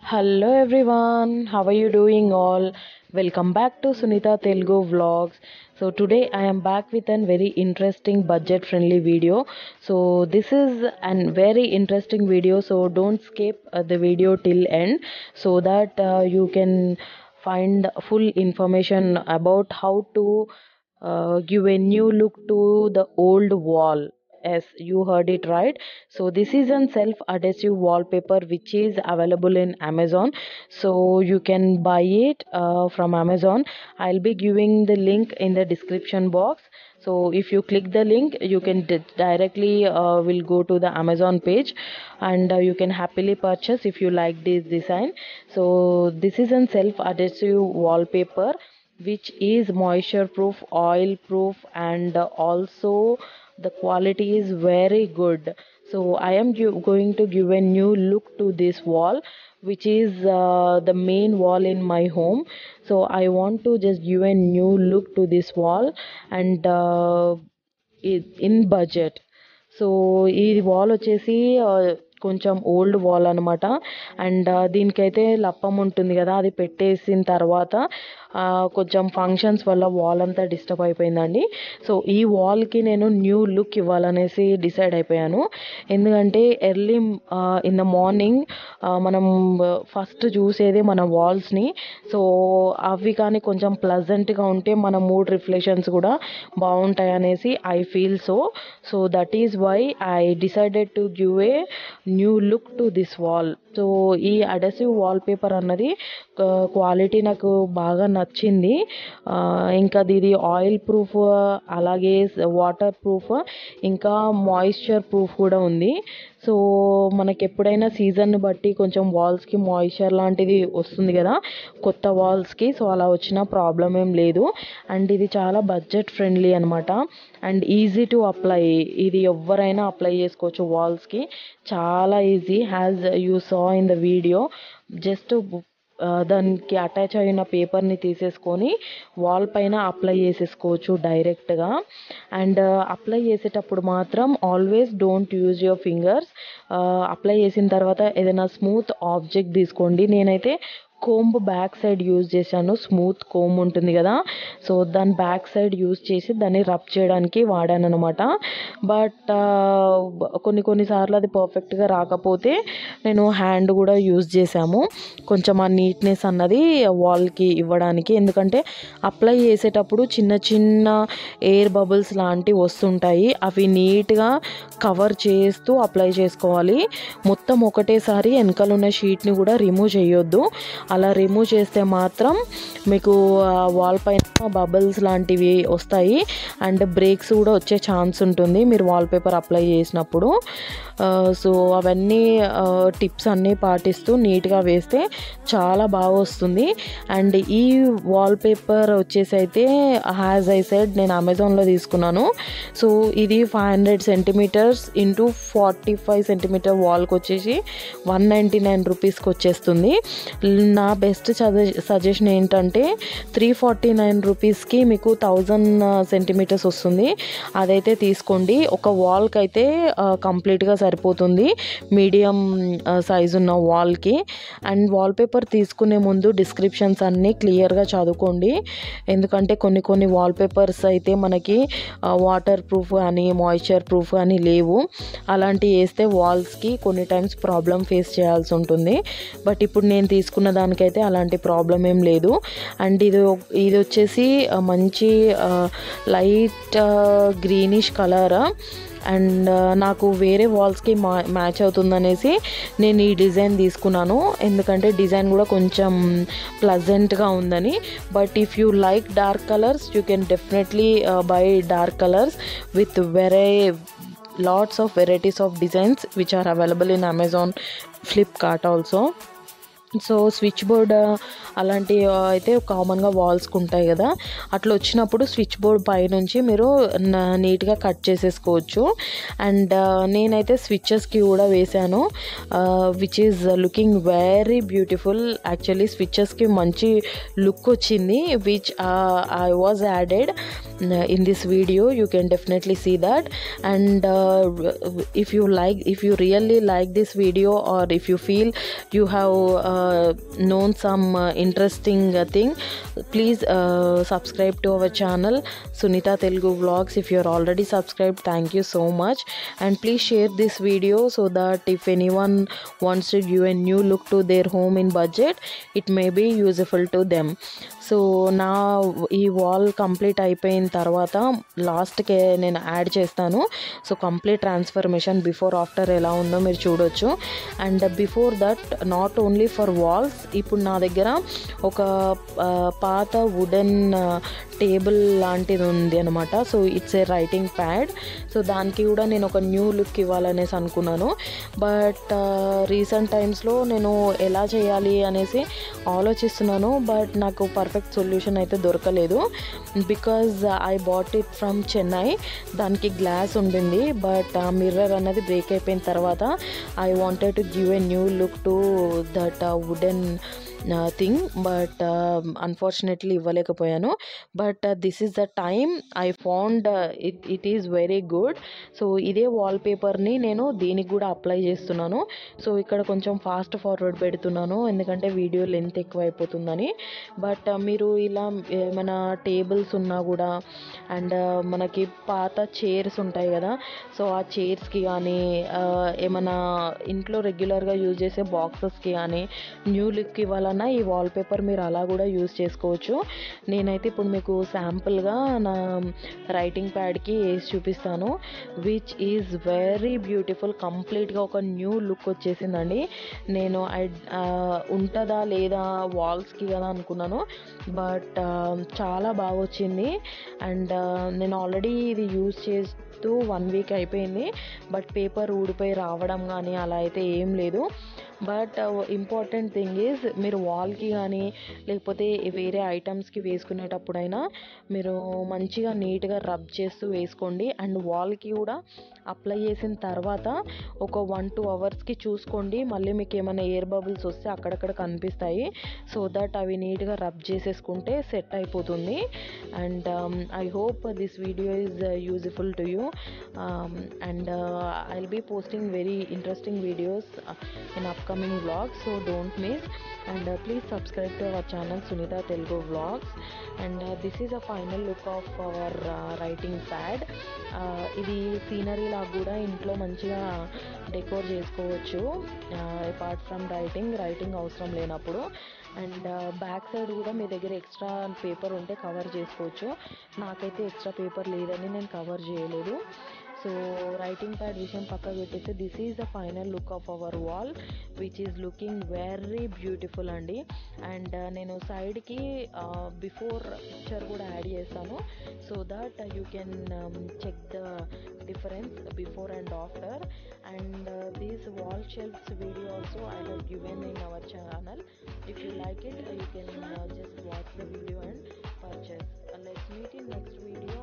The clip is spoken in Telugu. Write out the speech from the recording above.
Hello everyone, how are you doing all? Welcome back to Sunita Telugu Vlogs. So today I am back with a very interesting budget friendly video. So this is a very interesting video, so don't skip the video till end so that you can find full information about how to give a new look to the old wall. Yes, you heard it right. So this is a self-adhesive wallpaper which is available in Amazon. So you can buy it from Amazon. I'll be giving the link in the description box. So if you click the link, you can directly will go to the Amazon page, and you can happily purchase if you like this design. So this is a self-adhesive wallpaper which is moisture proof, oil proof, and also the quality is very good. So I am going to give a new look to this wall, which is the main wall in my home. So I want to just give a new look to this wall, and in budget. So ఈ వాల్ వచ్చేసి కొంచెం ఓల్డ్ వాల్ అనమాట. అండ్ దీనికైతే లప్పం ఉంటుంది కదా, అది పెట్టేసిన తర్వాత కొంచెం ఫంక్షన్స్ వల్ల వాల్ అంతా డిస్టర్బ్ అయిపోయిందండి. సో ఈ వాల్కి నేను న్యూ లుక్ ఇవ్వాలనేసి డిసైడ్ అయిపోయాను. ఎందుకంటే ఎర్లీ ఇన్ ద మార్నింగ్ మనం ఫస్ట్ చూసేదే మన వాల్స్ని. సో అవి కానీ కొంచెం ప్లజెంట్గా ఉంటే మన మూడ్ రిఫ్లెక్షన్స్ కూడా బాగుంటాయి అనేసి I feel so that is why I decided to give a new look to this wall. So ఈ అడెసివ్ వాల్పేపర్ అన్నది క్వాలిటీ నాకు బాగా నచ్చింది. ఇంకా ఇది ఆయిల్ ప్రూఫ్, అలాగే వాటర్ ప్రూఫ్, ఇంకా మాయిశ్చర్ ప్రూఫ్ కూడా ఉంది. సో మనకి ఎప్పుడైనా సీజన్ని బట్టి కొంచెం వాల్స్కి మాయిశ్చర్ లాంటిది వస్తుంది కదా కొత్త వాల్స్కి. సో అలా వచ్చిన ప్రాబ్లం ఏం లేదు. అండ్ ఇది చాలా బడ్జెట్ ఫ్రెండ్లీ అనమాట. And easy to apply. ఇది ఎవరైనా అప్లై చేసుకోవచ్చు వాల్స్కి, చాలా easy. Has you saw in the video, just దానికి అటాచ్ అయిన పేపర్ని తీసేసుకొని వాల్ పైన అప్లై చేసేసుకోవచ్చు డైరెక్ట్గా. అండ్ అప్లై చేసేటప్పుడు మాత్రం always don't use your fingers. Apply చేసిన తర్వాత ఏదైనా స్మూత్ ఆబ్జెక్ట్ తీసుకోండి. నేనైతే కోంబ్ బ్యాక్ సైడ్ యూజ్ చేశాను. స్మూత్ కోంబ్ ఉంటుంది కదా, సో దాని బ్యాక్ సైడ్ యూజ్ చేసి దాన్ని రబ్ చేయడానికి వాడాను అనమాట. బట్ కొన్నిసార్లు అది పర్ఫెక్ట్గా రాకపోతే నేను హ్యాండ్ కూడా యూజ్ చేశాము, కొంచెం ఆ నీట్నెస్ అన్నది వాల్కి ఇవ్వడానికి. ఎందుకంటే అప్లై చేసేటప్పుడు చిన్న చిన్న ఎయిర్ బబుల్స్ లాంటివి వస్తుంటాయి, అవి నీట్గా కవర్ చేస్తూ అప్లై చేసుకోవాలి. మొత్తం ఒకటేసారి వెనకాల ఉన్న షీట్ని కూడా రిమూవ్ చేయొద్దు. అలా రిమూవ్ చేస్తే మాత్రం మీకు వాల్ పైన బబుల్స్ లాంటివి వస్తాయి, అండ్ బ్రేక్స్ కూడా వచ్చే ఛాన్స్ ఉంటుంది మీరు వాల్పేపర్ అప్లై చేసినప్పుడు. సో అవన్నీ టిప్స్ అన్నీ పాటిస్తూ నీట్గా వేస్తే చాలా బాగా వస్తుంది. అండ్ ఈ వాల్పేపర్ వచ్చేసి అయితే హ్యాజ్ ఐ సెడ్ నేను అమెజాన్లో తీసుకున్నాను. సో ఇది 500 సెంటీమీటర్స్ ఇంటూ 45 సెంటీమీటర్ వాల్కి వచ్చేసి 199 రూపీస్కి వచ్చేస్తుంది. నా బెస్ట్ సజెషన్ ఏంటంటే 349 రూపీస్కి మీకు 1000 సెంటీమీటర్స్ వస్తుంది, అదైతే తీసుకోండి. ఒక వాల్కి అయితే కంప్లీట్గా సరిపోతుంది, మీడియం సైజు ఉన్న వాల్కి. అండ్ వాల్పేపర్ తీసుకునే ముందు డిస్క్రిప్షన్స్ అన్నీ క్లియర్గా చదువుకోండి. ఎందుకంటే కొన్ని వాల్పేపర్స్ అయితే మనకి వాటర్ ప్రూఫ్ కానీ మాయిశ్చర్ ప్రూఫ్ కానీ లేవు. అలాంటివి వేస్తే వాల్స్కి కొన్ని టైమ్స్ ప్రాబ్లం ఫేస్ చేయాల్సి ఉంటుంది. బట్ ఇప్పుడు నేను తీసుకున్న దానికైతే అలాంటి ప్రాబ్లం ఏం లేదు. అండ్ ఇది వచ్చేసి మంచి లైట్ గ్రీనిష్ కలర్. అండ్ నాకు వేరే వాల్స్కి మ్యాచ్ అవుతుందనేసి నేను ఈ డిజైన్ తీసుకున్నాను, ఎందుకంటే డిజైన్ కూడా కొంచెం ప్లజెంట్గా ఉందని. But if you like dark colours you can definitely by dark colours with lots of varieties of designs which are available in Amazon, Flipkart also. So switch board అలాంటి అయితే కామన్గా వాల్స్కి ఉంటాయి కదా, అట్లా వచ్చినప్పుడు స్విచ్ బోర్డ్ పైనుంచి మీరు నీట్గా కట్ చేసేసుకోవచ్చు. అండ్ నేనైతే స్విచెస్కి కూడా వేసాను, which is looking very beautiful. Actually స్విచెస్కి మంచి లుక్ వచ్చింది, which I was added. in this video. You can definitely see that. And if you really like this video, or if you feel you have known some interesting thing, please subscribe to our channel Sunita Telugu Vlogs. If you are already subscribed, thank you so much. And please share this video so that if anyone wants to give a new look to their home in budget, it may be useful to them. So నా ఈ వాల్ కంప్లీట్ అయిపోయిన తర్వాత లాస్ట్కి నేను యాడ్ చేస్తాను. So complete transformation before after ఎలా ఉందో మీరు చూడొచ్చు. And before that, not only for walls, ఇప్పుడు నా దగ్గర ఒక పాత వుడెన్ టేబుల్ లాంటిది ఉంది అనమాట. So it's a writing pad. So దానికి కూడా నేను ఒక న్యూ లుక్ ఇవ్వాలనేసి అనుకున్నాను. బట్ రీసెంట్ టైమ్స్లో నేను ఎలా చేయాలి అనేసి ఆలోచిస్తున్నాను. బట్ నాకు పర్ఫెక్ట్ సొల్యూషన్ అయితే దొరకలేదు. Because I bought it from Chennai. దానికి గ్లాస్ ఉండింది, బట్ ఆ మిర్రర్ అన్నది బ్రేక్ అయిపోయిన తర్వాత I wanted to give a new look to that wooden thing. But unfortunately ఇవ్వలేకపోయాను. But this is the time I found it is very good. So ఇదే వాల్పేపర్ని నేను దీనికి కూడా అప్లై చేస్తున్నాను. సో ఇక్కడ కొంచెం ఫాస్ట్ ఫార్వర్డ్ పెడుతున్నాను, ఎందుకంటే వీడియో లెంత్ ఎక్కువ అయిపోతుందని. బట్ మీరు ఇలా ఏమైనా టేబుల్స్ ఉన్నా కూడా, అండ్ మనకి పాత చైర్స్ ఉంటాయి కదా, సో ఆ చైర్స్కి కానీ, ఏమైనా ఇంట్లో రెగ్యులర్గా యూజ్ చేసే బాక్సెస్కి కానీ న్యూ లుక్ ఇవ్వాలన్నా ఈ వాల్పేపర్ మీరు అలా కూడా యూజ్ చేసుకోవచ్చు. నేనైతే ఇప్పుడు మీకు శాంపుల్గా నా రైటింగ్ ప్యాడ్కి వేసి చూపిస్తాను, విచ్ ఈజ్ వెరీ బ్యూటిఫుల్. కంప్లీట్గా ఒక న్యూ లుక్ వచ్చేసిందండి. నేను ఉంటుందా లేదా వాల్స్కి కదా అనుకున్నాను, బట్ చాలా బాగా వచ్చింది. అండ్ నేను ఆల్రెడీ ఇది యూజ్ చేస్తూ 1 వీక్ అయిపోయింది, బట్ పేపర్ ఊడిపోయి రావడం కానీ అలా అయితే ఏం లేదు. బట్ ఇంపార్టెంట్ థింగ్ ఈజ్, మీరు వాల్కి కానీ లేకపోతే వేరే ఐటమ్స్కి వేసుకునేటప్పుడైనా మీరు మంచిగా నీట్గా రబ్ చేస్తూ వేసుకోండి. అండ్ వాల్కి కూడా అప్లై చేసిన తర్వాత ఒక 1-2 అవర్స్కి చూసుకోండి. మళ్ళీ మీకు ఏమైనా ఎయిర్ బబుల్స్ వస్తే అక్కడక్కడ కనిపిస్తాయి. సో దట్ అవి నీట్గా రబ్ చేసేసుకుంటే సెట్ అయిపోతుంది. And I hope this video is useful to you. And I'll be posting very interesting videos in upcoming vlogs, so don't miss. And please subscribe to our channel Sunita Telugu Vlogs. And this is a final look of our writing pad. ఇది సీనరీ లాగా కూడా ఇంట్లో మంచిగా డెకోర్ చేసుకోవచ్చు, అపార్ట్ ఫ్రమ్ రైటింగ్ అవసరం లేనప్పుడు. అండ్ బ్యాక్ సైడ్ కూడా మీ దగ్గర ఎక్స్ట్రా పేపర్ ఉంటే కవర్ చేసుకోవచ్చు. నాకైతే ఎక్స్ట్రా పేపర్ లేదని నేను కవర్ చేయలేదు. సో రైటింగ్ ప్యాడ్ విషయం పక్కకు పెట్టేస్తే, this is the final look of our wall, which is looking very beautiful అండి. అండ్ నేను సైడ్కి బిఫోర్ పిక్చర్ కూడా యాడ్ చేస్తాను, so that you can check the difference before and after. And these wall shelves video also I have given in our channel. If you like it, you can just watch the video and purchase. Let's meet in next video.